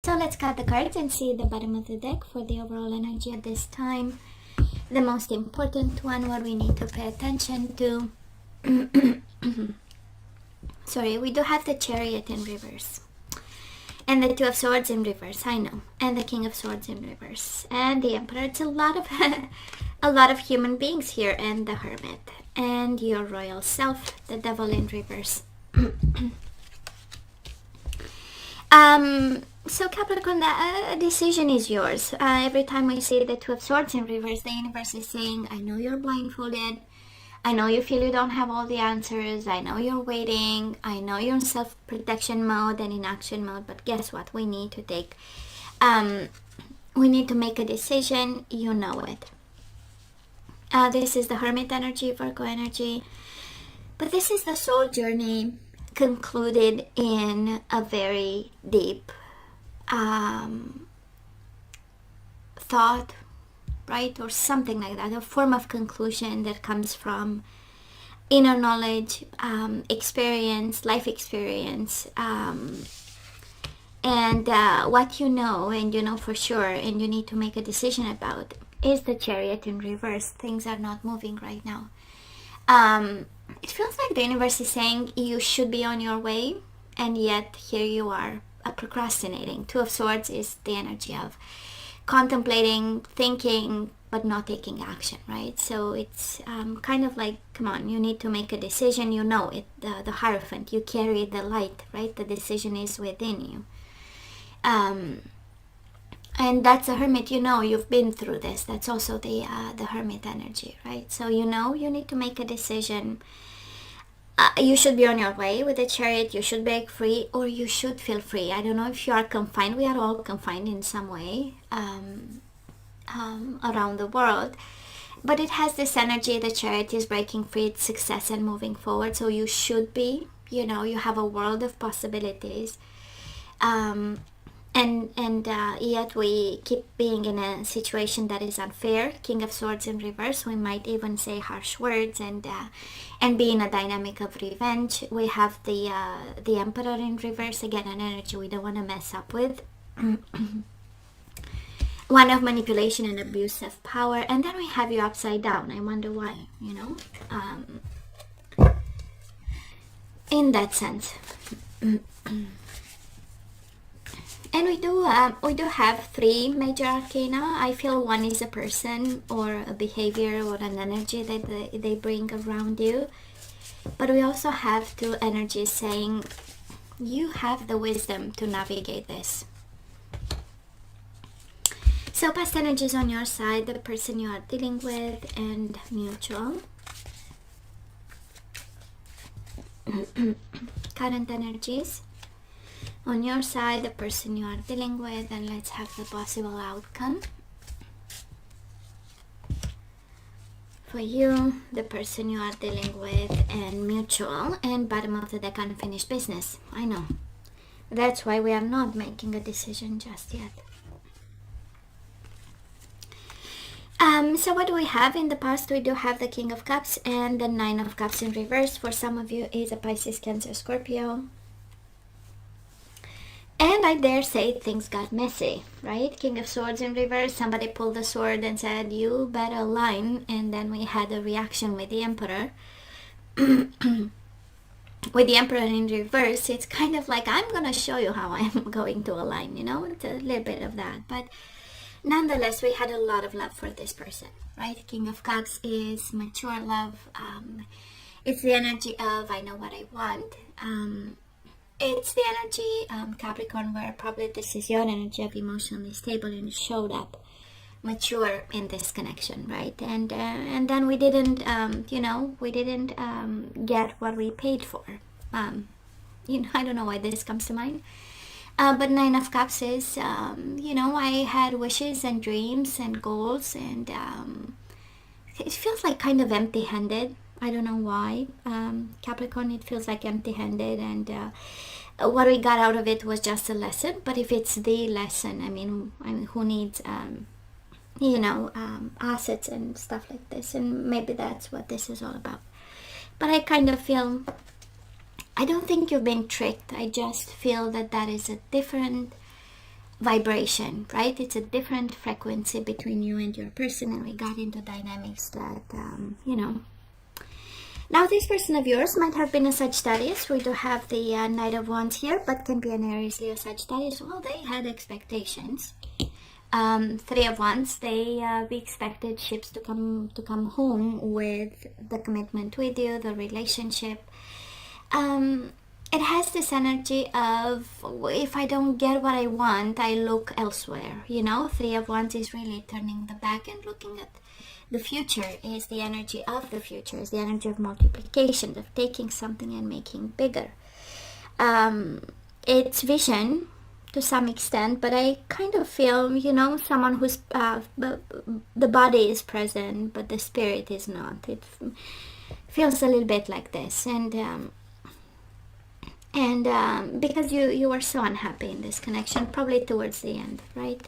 So let's cut the cards and see the bottom of the deck for the overall energy at this time. The most important one, what we need to pay attention to. Sorry, we do have the Chariot in reverse. And the Two of Swords in reverse, I know. And the King of Swords in reverse. And the Emperor. It's a lot of a lot of human beings here. And the Hermit. And your royal self, the Devil in reverse. So Capricorn, the decision is yours. Every time we see the Two of Swords in reverse, the universe is saying, I know you're blindfolded. I know you feel you don't have all the answers. I know you're waiting. I know you're in self-protection mode and in action mode. But guess what? We need to take, we need to make a decision. You know it. This is the Hermit energy, Virgo energy. But this is the soul journey concluded in a very deep thought, right? Or something like that, a form of conclusion that comes from inner knowledge, experience, life experience, and what you know, and you know for sure, and you need to make a decision about, is the Chariot in reverse. Things are not moving right now. It feels like the universe is saying you should be on your way, and yet here you are procrastinating. Two of Swords is the energy of contemplating, thinking, but not taking action, right? So it's kind of like, come on, you need to make a decision. You know it, the Hierophant, you carry the light, right? The decision is within you. And that's a Hermit, you know, you've been through this. That's also the Hermit energy, right? So you know you need to make a decision. You should be on your way with the Chariot. You should break free, or you should feel free. I don't know if you are confined. We are all confined in some way around the world. But it has this energy. The Chariot is breaking free. It's success and moving forward. So you should be, you know, you have a world of possibilities. And yet we keep being in a situation that is unfair. King of Swords in reverse. We might even say harsh words and be in a dynamic of revenge. We have the Emperor in reverse, again an energy we don't want to mess up with. One of manipulation and abuse of power. And then we have you upside down. I wonder why, you know, in that sense. And we do have three major arcana. I feel one is a person or a behavior or an energy that they bring around you. But we also have two energies saying you have the wisdom to navigate this. So past energies on your side, the person you are dealing with, and mutual. Current energies. On your side, the person you are dealing with, and let's have the possible outcome. For you, the person you are dealing with, and mutual, and bottom of the deck, unfinished business. I know. That's why we are not making a decision just yet. So what do we have in the past? We do have the King of Cups and the Nine of Cups in reverse. For some of you, is a Pisces, Cancer, Scorpio. And I dare say things got messy, right? King of Swords in reverse. Somebody pulled the sword and said, you better align. And then we had a reaction with the Emperor. With the Emperor in reverse, it's kind of like, I'm going to show you how I'm going to align, you know? It's a little bit of that. But nonetheless, we had a lot of love for this person, right? King of Cups is mature love. It's the energy of, I know what I want. It's the energy, Capricorn, where probably this is your energy of emotionally stable and showed up mature in this connection, right? And then we didn't, you know, we didn't get what we paid for. You know, I don't know why this comes to mind. But Nine of Cups is, you know, I had wishes and dreams and goals, and it feels like kind of empty-handed. I don't know why. Capricorn, it feels like empty-handed, and what we got out of it was just a lesson. But if it's the lesson, I mean who needs, you know, assets and stuff like this? And maybe that's what this is all about. But I kind of feel, I don't think you've been tricked. I just feel that that is a different vibration, right? It's a different frequency between you and your person, and we got into dynamics that, you know. Now, this person of yours might have been a Sagittarius. We do have the Knight of Wands here, but can be an Aries, Leo, Sagittarius. Well, they had expectations. Three of Wands, we expected ships to come home with the commitment with you, the relationship. It has this energy of, if I don't get what I want, I look elsewhere, you know. Three of Wands is really turning the back and looking at the future. Is the energy of the future, is the energy of multiplication, of taking something and making bigger. It's vision to some extent, but I kind of feel, you know, someone who's, the body is present, but the spirit is not. It feels a little bit like this, and because you were so unhappy in this connection, probably towards the end, right?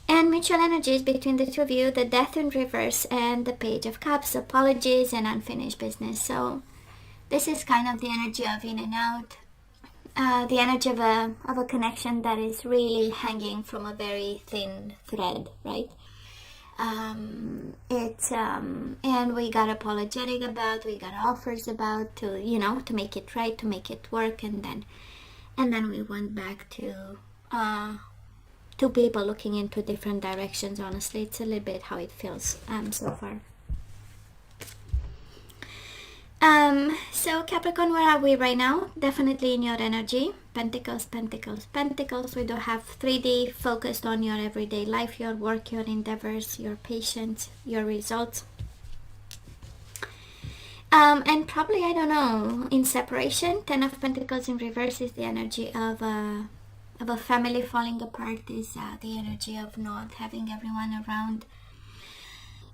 And mutual energies between the two of you, the Death in reverse and the Page of Cups, apologies and unfinished business. So this is kind of the energy of in and out, the energy of a connection that is really hanging from a very thin thread, right? And we got apologetic about, we got offers about, to, you know, to make it right, to make it work, and then we went back to two people looking into different directions. Honestly, it's a little bit how it feels so far. So Capricorn, where are we right now? Definitely in your energy. Pentacles, Pentacles, Pentacles. We do have 3D focused on your everyday life, your work, your endeavors, your patience, your results. And probably, I don't know, in separation. 10 of Pentacles in reverse is the energy of a family falling apart, is the energy of not having everyone around.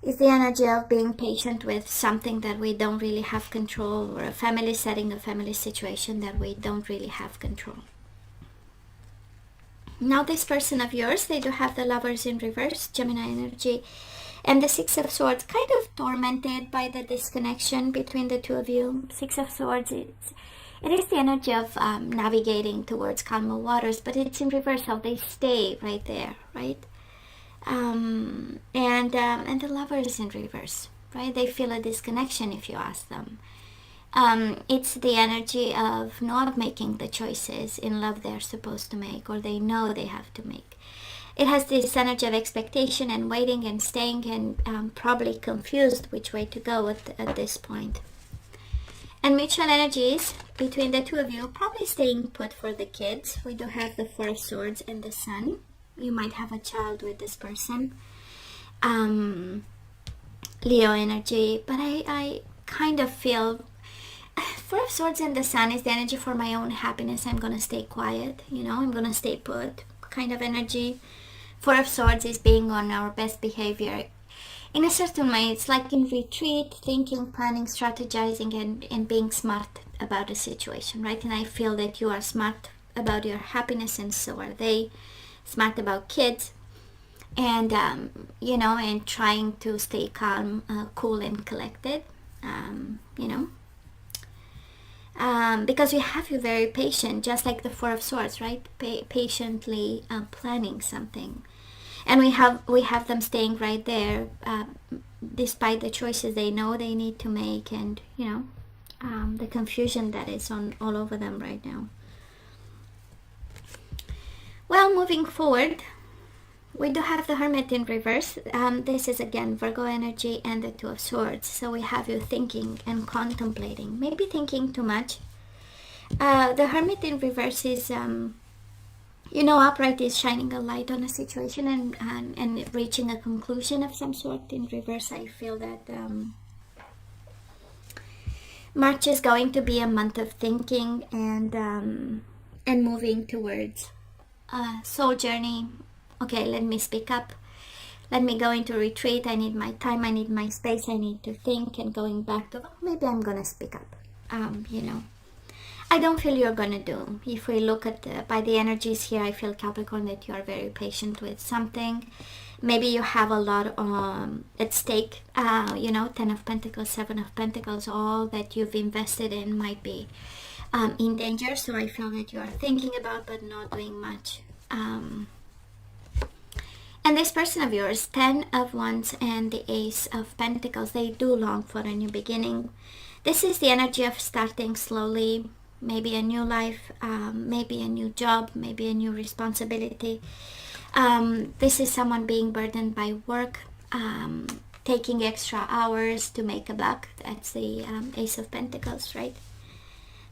Is the energy of being patient with something that we don't really have control, or a family setting, a family situation that we don't really have control. Now, this person of yours, they do have the Lovers in reverse, Gemini energy, and the Six of Swords, kind of tormented by the disconnection between the two of you. Six of Swords, it is the energy of navigating towards calmer waters, but it's in reverse, how they stay right there, right? And the Lover is in reverse, right? They feel a disconnection if you ask them. It's the energy of not making the choices in love they're supposed to make, or they know they have to make. It has this energy of expectation and waiting and staying, and probably confused which way to go at this point. And mutual energies between the two of you, probably staying put for the kids. We do have the Four of Swords and the Sun. You might have a child with this person. Leo energy, but I kind of feel Four of Swords and the Sun is the energy for my own happiness. I'm gonna stay quiet, you know, I'm gonna stay put kind of energy. Four of Swords is being on our best behavior. In a certain way, it's like in retreat, thinking, planning, strategizing, and being smart about the situation, right? And I feel that you are smart about your happiness, and so are they. Smart about kids, and you know, and trying to stay calm, cool and collected, you know, because we have you very patient, just like the Four of Swords, right? Patiently planning something, and we have them staying right there, despite the choices they know they need to make, and you know, the confusion that is all over them right now. Well, moving forward, we do have the Hermit in reverse. This is again Virgo energy and the Two of Swords. So we have you thinking and contemplating, maybe thinking too much. The Hermit in reverse is, you know, upright is shining a light on a situation and reaching a conclusion of some sort. In reverse, I feel that March is going to be a month of thinking and moving towards soul journey. Okay, let me speak up, let me go into retreat, I need my time, I need my space, I need to think, and going back to, well, maybe I'm gonna speak up. You know, I don't feel you're gonna do. If we look at by the energies here, I feel, Capricorn, that you are very patient with something. Maybe you have a lot at stake. You know, 10 of Pentacles, 7 of Pentacles, all that you've invested in might be in danger. So I feel that you are thinking about but not doing much. And this person of yours, 10 of Wands and the Ace of Pentacles, they do long for a new beginning. This is the energy of starting slowly, maybe a new life, maybe a new job, maybe a new responsibility. This is someone being burdened by work, taking extra hours to make a buck. That's the Ace of Pentacles, right?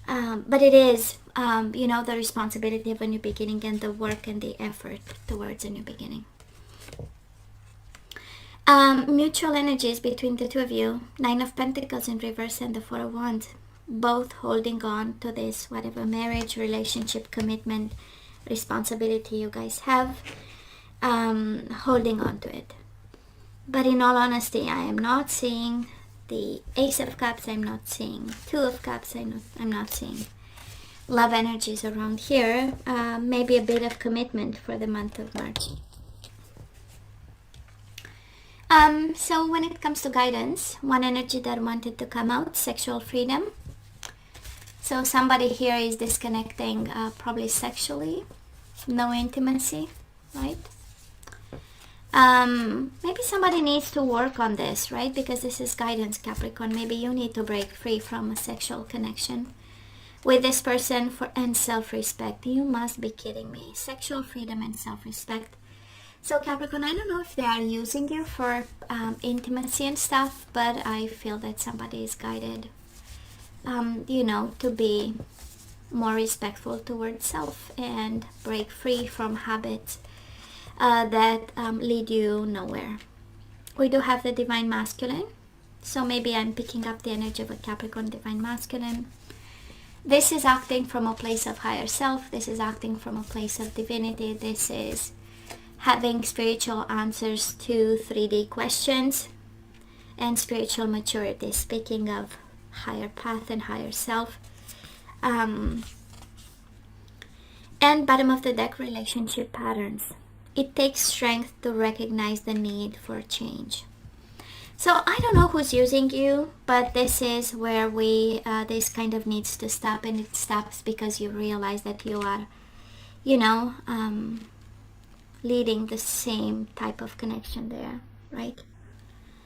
But it is, the responsibility of a new beginning and the work and the effort towards a new beginning. Mutual energies between the two of you, 9 of Pentacles in reverse and the 4 of Wands, both holding on to this, whatever marriage, relationship, commitment, responsibility you guys have, holding on to it. But in all honesty, I am not seeing the Ace of Cups. I'm not seeing 2 of Cups. I'm not seeing love energies around here. Maybe a bit of commitment for the month of March. So when it comes to guidance, one energy that wanted to come out, sexual freedom. So somebody here is disconnecting, probably sexually, no intimacy, right? Maybe somebody needs to work on this, right? Because this is guidance, Capricorn. Maybe you need to break free from a sexual connection with this person and self-respect. You must be kidding me. Sexual freedom and self-respect. So Capricorn, I don't know if they are using you for intimacy and stuff, but I feel that somebody is guided, to be more respectful towards self and break free from habits that lead you nowhere. We do have the Divine Masculine, so maybe I'm picking up the energy of a Capricorn Divine Masculine. This is acting from a place of higher self. This is acting from a place of divinity. This is having spiritual answers to 3D questions and spiritual maturity. Speaking of higher path and higher self. And bottom of the deck, relationship patterns. It takes strength to recognize the need for change. So I don't know who's using you, but this is where this kind of needs to stop, and it stops because you realize that you are, leading the same type of connection there, right?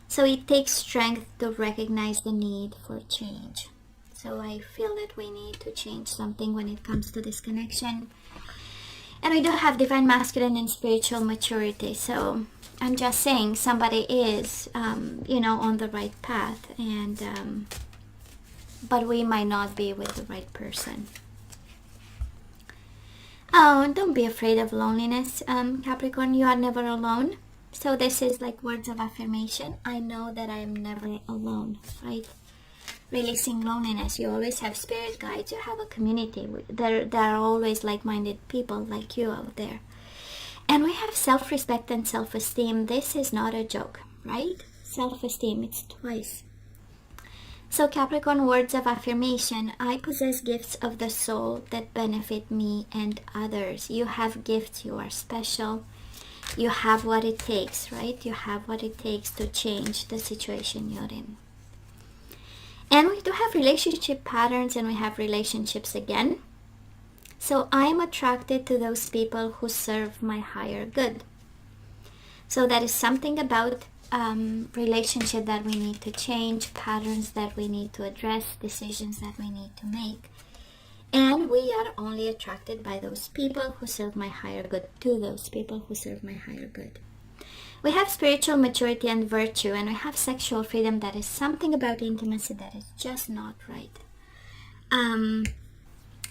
So it takes strength to recognize the need for change. So I feel that we need to change something when it comes to this connection. And we do have Divine Masculine and spiritual maturity. So I'm just saying somebody is, on the right path, and but we might not be with the right person. Oh, don't be afraid of loneliness, Capricorn. You are never alone. So this is like words of affirmation. I know that I am never alone, right? Releasing loneliness. You always have spirit guides. You have a community. There are always like-minded people like you out there. And we have self-respect and self-esteem. This is not a joke, right? Self-esteem, it's twice. So Capricorn, words of affirmation. I possess gifts of the soul that benefit me and others. You have gifts. You are special. You have what it takes, right? You have what it takes to change the situation you're in. And we do have relationship patterns, and we have relationships again. So I'm attracted to those people who serve my higher good. So that is something about relationship that we need to change, patterns that we need to address, decisions that we need to make. And we are only attracted by those people who serve my higher good, to those people who serve my higher good. We have spiritual maturity and virtue, and we have sexual freedom. That is something about intimacy that is just not right.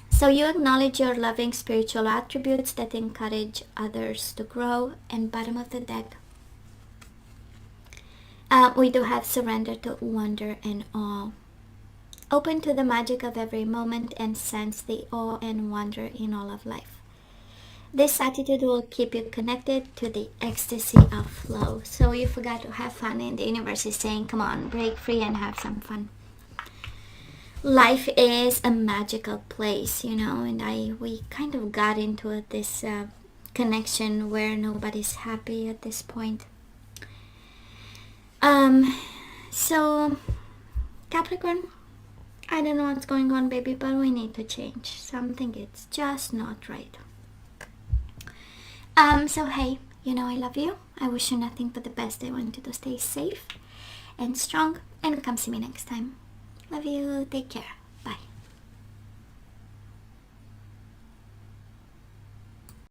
So you acknowledge your loving spiritual attributes that encourage others to grow. And bottom of the deck, we do have surrender to wonder and awe. Open to the magic of every moment and sense the awe and wonder in all of life. This attitude will keep you connected to the ecstasy of flow. So you forgot to have fun, and the universe is saying, come on, break free and have some fun. Life is a magical place, and we kind of got into this connection where nobody's happy at this point. So Capricorn, I don't know what's going on, baby, but we need to change something. It's just not right. So hey, you know I love you. I wish you nothing but the best. I want you to stay safe and strong, and come see me next time. Love you. Take care.